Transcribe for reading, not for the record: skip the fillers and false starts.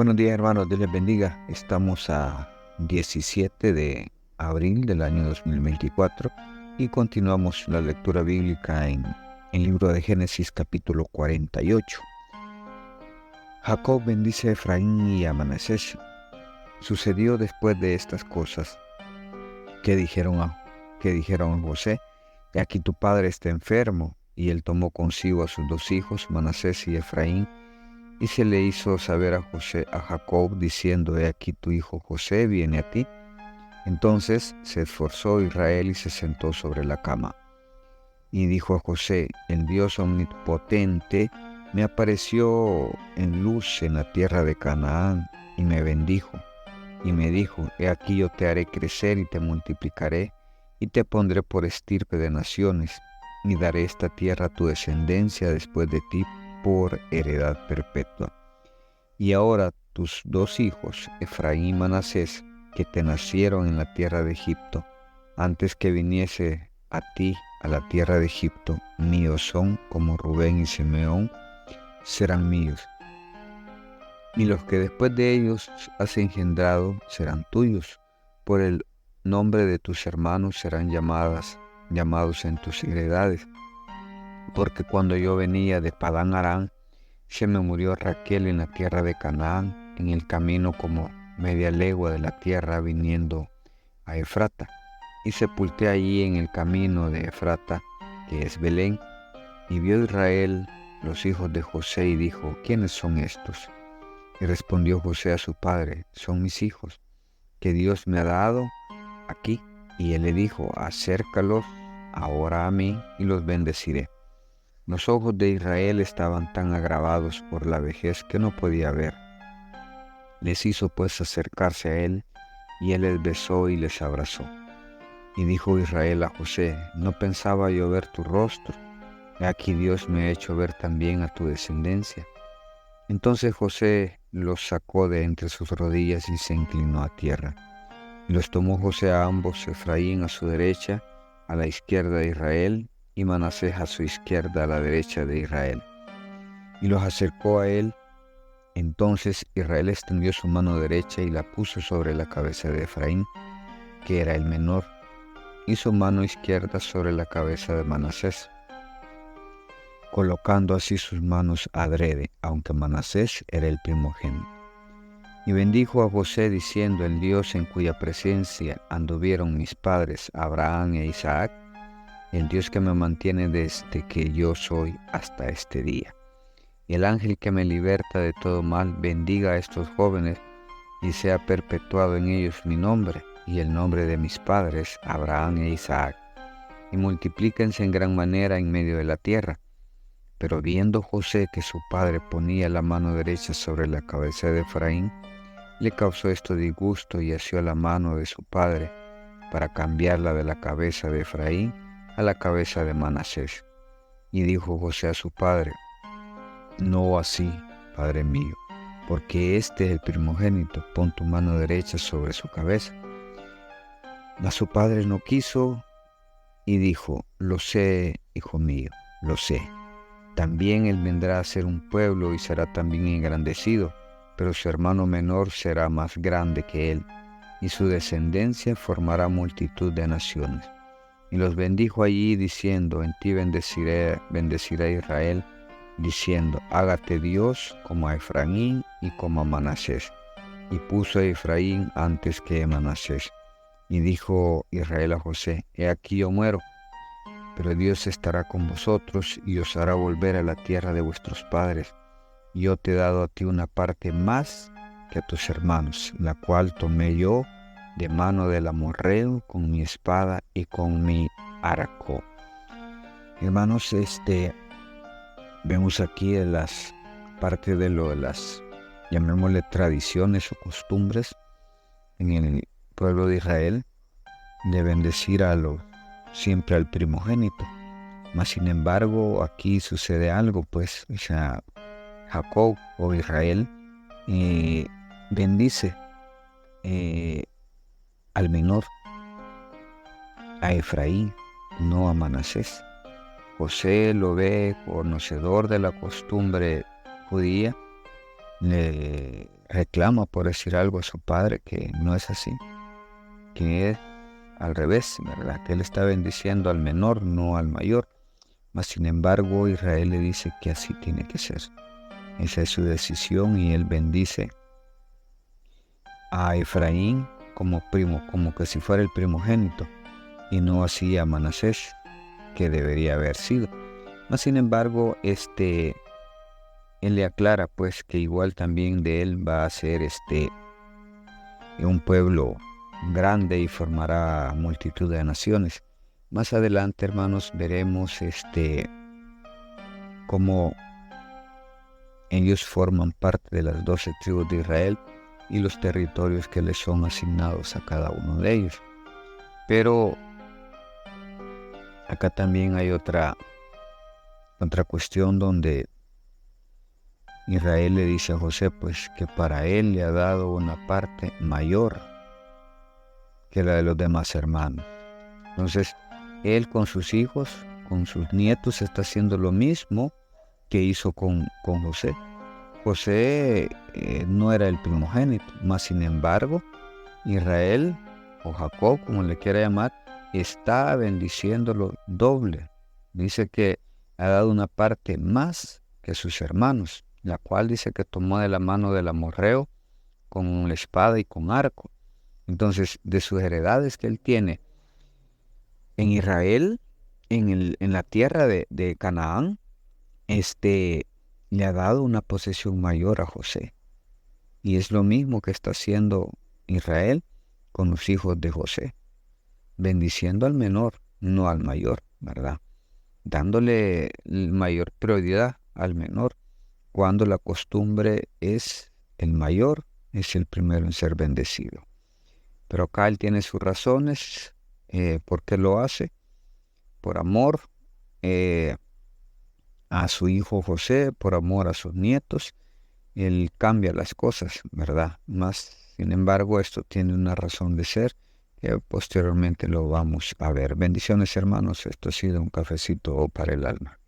Buenos días, hermanos, Dios les bendiga. Estamos a 17 de abril del año 2024 y continuamos la lectura bíblica en el libro de Génesis capítulo 48. Jacob bendice a Efraín y a Manasés. Sucedió después de estas cosas que dijeron a José: He aquí tu padre está enfermo. Y él tomó consigo a sus dos hijos, Manasés y Efraín, y se le hizo saber a Jacob, diciendo: He aquí tu hijo José viene a ti. Entonces se esforzó Israel y se sentó sobre la cama. Y dijo a José: El Dios omnipotente me apareció en luz en la tierra de Canaán, y me bendijo. Y me dijo: He aquí yo te haré crecer y te multiplicaré, y te pondré por estirpe de naciones, y daré esta tierra a tu descendencia después de ti por heredad perpetua. Y ahora tus dos hijos, Efraín y Manasés, que te nacieron en la tierra de Egipto, antes que viniese a ti a la tierra de Egipto, míos son, como Rubén y Simeón, serán míos. Y los que después de ellos has engendrado serán tuyos. Por el nombre de tus hermanos serán llamados en tus heredades. Porque cuando yo venía de Padán Aram, se me murió Raquel en la tierra de Canaán, en el camino como media legua de la tierra viniendo a Efrata. Y sepulté allí en el camino de Efrata, que es Belén. Y vio Israel los hijos de José y dijo: ¿Quiénes son estos? Y respondió José a su padre: Son mis hijos, que Dios me ha dado aquí. Y él le dijo: Acércalos ahora a mí y los bendeciré. Los ojos de Israel estaban tan agravados por la vejez que no podía ver. Les hizo pues acercarse a él, y él les besó y les abrazó. Y dijo Israel a José: No pensaba yo ver tu rostro, he aquí Dios me ha hecho ver también a tu descendencia. Entonces José los sacó de entre sus rodillas y se inclinó a tierra. Y los tomó José a ambos, Efraín a su derecha, a la izquierda de Israel, y Manasés a su izquierda, a la derecha de Israel. Y los acercó a él. Entonces Israel extendió su mano derecha y la puso sobre la cabeza de Efraín, que era el menor, y su mano izquierda sobre la cabeza de Manasés, colocando así sus manos adrede, aunque Manasés era el primogénito. Y bendijo a José diciendo: El Dios en cuya presencia anduvieron mis padres Abraham e Isaac, el Dios que me mantiene desde que yo soy hasta este día. Y el ángel que me liberta de todo mal bendiga a estos jóvenes, y sea perpetuado en ellos mi nombre y el nombre de mis padres Abraham e Isaac, y multiplíquense en gran manera en medio de la tierra. Pero viendo José que su padre ponía la mano derecha sobre la cabeza de Efraín, le causó esto disgusto y asió la mano de su padre para cambiarla de la cabeza de Efraín a la cabeza de Manasés. Y dijo José a su padre: No así, padre mío, porque este es el primogénito, pon tu mano derecha sobre su cabeza. Mas su padre no quiso y dijo: Lo sé, hijo mío, lo sé. También él vendrá a ser un pueblo y será también engrandecido, pero su hermano menor será más grande que él, y su descendencia formará multitud de naciones. Y los bendijo allí, diciendo: En ti bendeciré a Israel, diciendo: Hágate Dios como a Efraín y como a Manasés. Y puso a Efraín antes que a Manasés. Y dijo Israel a José: He aquí yo muero, pero Dios estará con vosotros y os hará volver a la tierra de vuestros padres. Y yo te he dado a ti una parte más que a tus hermanos, la cual tomé yo de mano del amorreo con mi espada y con mi arco. Hermanos, vemos aquí en las parte de las, llamémosle, tradiciones o costumbres en el pueblo de Israel, de bendecir siempre al primogénito. Mas sin embargo, aquí sucede algo, pues, Jacob o Israel bendice al menor, a Efraín, no a Manasés. José lo ve conocedor de la costumbre judía, le reclama, por decir algo, a su padre que no es así, que es al revés, ¿verdad? Que él está bendiciendo al menor, no al mayor. Mas sin embargo, Israel le dice que así tiene que ser. Esa es su decisión y él bendice a Efraín como primo, como que si fuera el primogénito, y no así a Manasés, que debería haber sido. Mas sin embargo, él le aclara pues que igual también de él va a ser un pueblo grande y formará multitud de naciones. Más adelante, hermanos, veremos cómo ellos forman parte de las 12 tribus de Israel y los territorios que les son asignados a cada uno de ellos. Pero acá también hay otra cuestión donde Israel le dice a José pues que para él le ha dado una parte mayor que la de los demás hermanos. Entonces, él con sus hijos, con sus nietos, está haciendo lo mismo que hizo con José. José no era el primogénito, mas sin embargo, Israel, o Jacob, como le quiera llamar, está bendiciéndolo doble. Dice que ha dado una parte más que sus hermanos, la cual dice que tomó de la mano del amorreo con la espada y con arco. Entonces, de sus heredades que él tiene en Israel, en la tierra de Canaán, le ha dado una posesión mayor a José. Y es lo mismo que está haciendo Israel con los hijos de José, bendiciendo al menor, no al mayor, ¿verdad? Dándole mayor prioridad al menor, cuando la costumbre es el mayor, es el primero en ser bendecido. Pero acá él tiene sus razones, por qué lo hace, por amor a su hijo José, por amor a sus nietos. Él cambia las cosas, ¿verdad? Más, sin embargo, esto tiene una razón de ser que posteriormente lo vamos a ver. Bendiciones, hermanos. Esto ha sido un cafecito para el alma.